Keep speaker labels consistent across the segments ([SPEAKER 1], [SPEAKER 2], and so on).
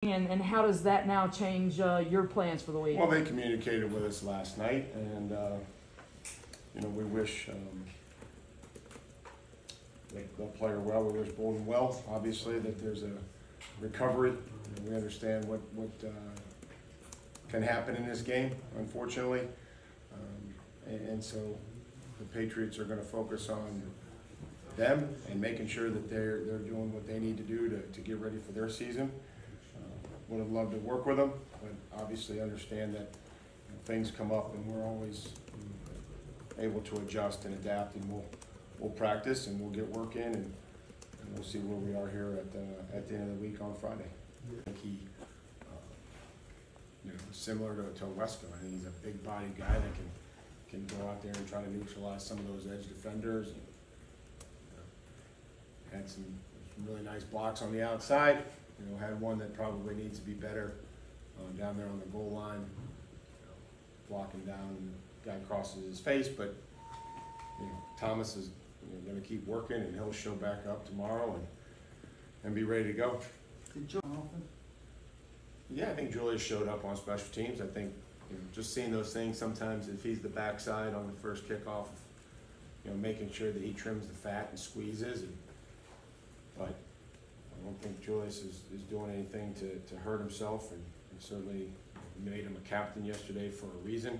[SPEAKER 1] And how does that now change your plans for the week?
[SPEAKER 2] Well, they communicated with us last night, and we wish the player well. We wish Bolden well. Obviously, that there's a recovery. We understand what can happen in this game, unfortunately, and so the Patriots are going to focus on them and making sure that they're doing what they need to do to get ready for their season. Would have loved to work with them, but obviously understand that things come up, and we're always able to adjust and adapt, and we'll practice and we'll get work in, and we'll see where we are here at the end of the week on Friday. I think he, similar to Wesco. I think he's a big-bodied guy that can go out there and try to neutralize some of those edge defenders. And, had some really nice blocks on the outside. Had one that probably needs to be better down there on the goal line, blocking down, the guy crosses his face, but Thomas is going to keep working, and he'll show back up tomorrow and be ready to go.
[SPEAKER 3] Did Jonathan?
[SPEAKER 2] Yeah, I think Julius showed up on special teams. I think just seeing those things, sometimes if he's the backside on the first kickoff, making sure that he trims the fat and squeezes, but I don't think Julius is doing anything to hurt himself, and certainly made him a captain yesterday for a reason.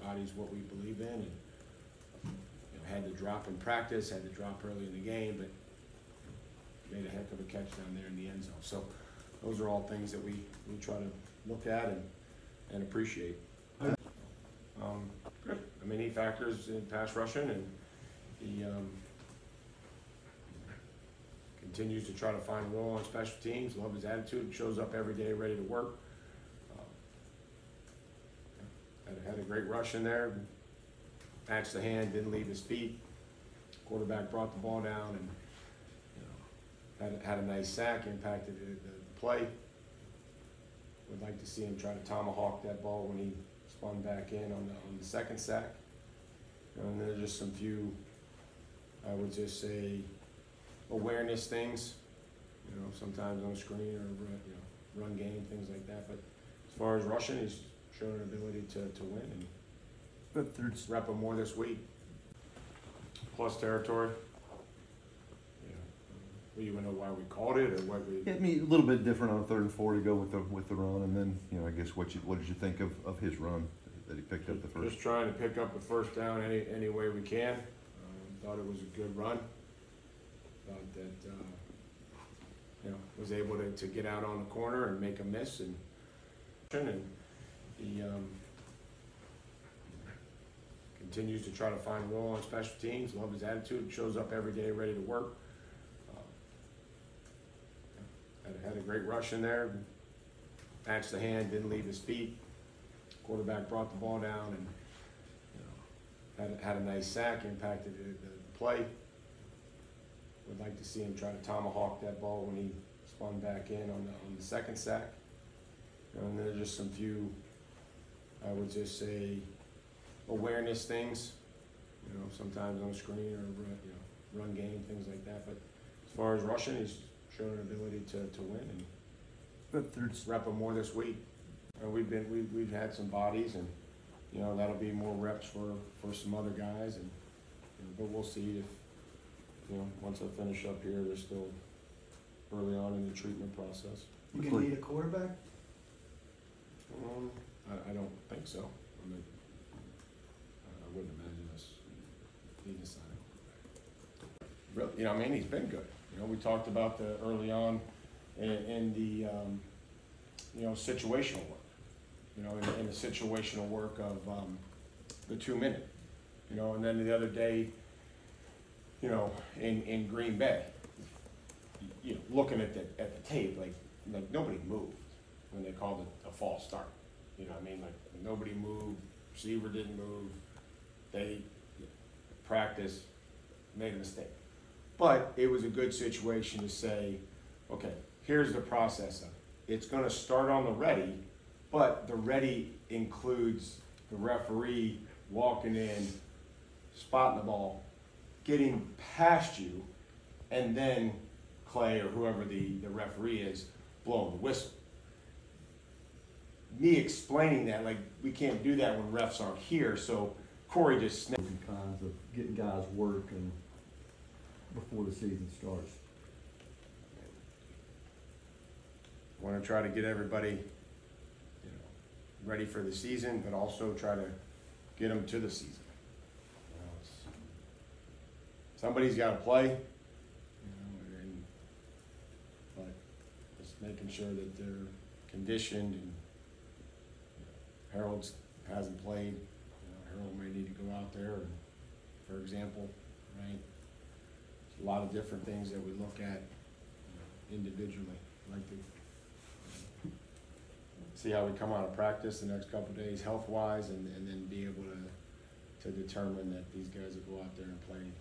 [SPEAKER 2] Embodies what we believe in, and had to drop in practice, had to drop early in the game, but made a heck of a catch down there in the end zone. So those are all things that we try to look at and appreciate. Good. I mean, he factors in pass rushing, and he continues to try to find a role on special teams. Love his attitude. Shows up every day ready to work. Had a great rush in there. Patched the hand, didn't leave his feet. Quarterback brought the ball down and had a nice sack, impacted the play. Would like to see him try to tomahawk that ball when he spun back in on the second sack. And there's just some few, I would just say, awareness things, sometimes on screen or run game, things like that. But as far as rushing, he's shown an ability to win, and rep him more this week. Plus territory. We even know why we called it, or what we.
[SPEAKER 4] I mean, a little bit different on a 3rd and 4 to go with the run, and then I guess what did you think of his run that he picked up the first?
[SPEAKER 2] Just trying to pick up the first down any way we can. Thought it was a good run. Thought that was able to get out on the corner and make a miss, and he continues to try to find a role on special teams. Love his attitude. Shows up every day ready to work. Had a great rush in there. Patched the hand, didn't leave his feet. Quarterback brought the ball down and had a nice sack, impacted the play. Would like to see him try to tomahawk that ball when he spun back in on the second sack. And there's just some few, I would just say, awareness things, sometimes on screen or run game, things like that. But as far as rushing, he's shown an ability to win, and rep him more this week. We've had some bodies, and that'll be more reps for some other guys, and but we'll see if once I finish up here, they're still early on in the treatment process.
[SPEAKER 3] You gonna need a quarterback?
[SPEAKER 2] I don't think so. I mean, I wouldn't imagine us needing to sign a quarterback. Really, he's been good. We talked about the early on in the situational work. In the situational work of the 2-minute. And then the other day, in Green Bay, looking at the tape, like nobody moved when they called it a false start. Nobody moved, receiver didn't move, they practiced, made a mistake. But it was a good situation to say, okay, here's the process of it. It's going to start on the ready, but the ready includes the referee walking in, spotting the ball, getting past you, and then Clay or whoever the referee is blowing the whistle. me explaining that, like, we can't do that when refs aren't here, so Corey just snapped.
[SPEAKER 5] Different kinds of getting guys work and before the season starts.
[SPEAKER 2] Want to try to get everybody, ready for the season, but also try to get them to the season. Somebody's got to play, but just making sure that they're conditioned. And Harold hasn't played. Harold may need to go out there, and, for example, right? There's a lot of different things that we look at individually. I'd like to see how we come out of practice the next couple of days, health-wise, and then be able to determine that these guys will go out there and play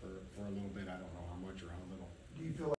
[SPEAKER 2] for a little bit. I don't know how much or how little.
[SPEAKER 3] Do you feel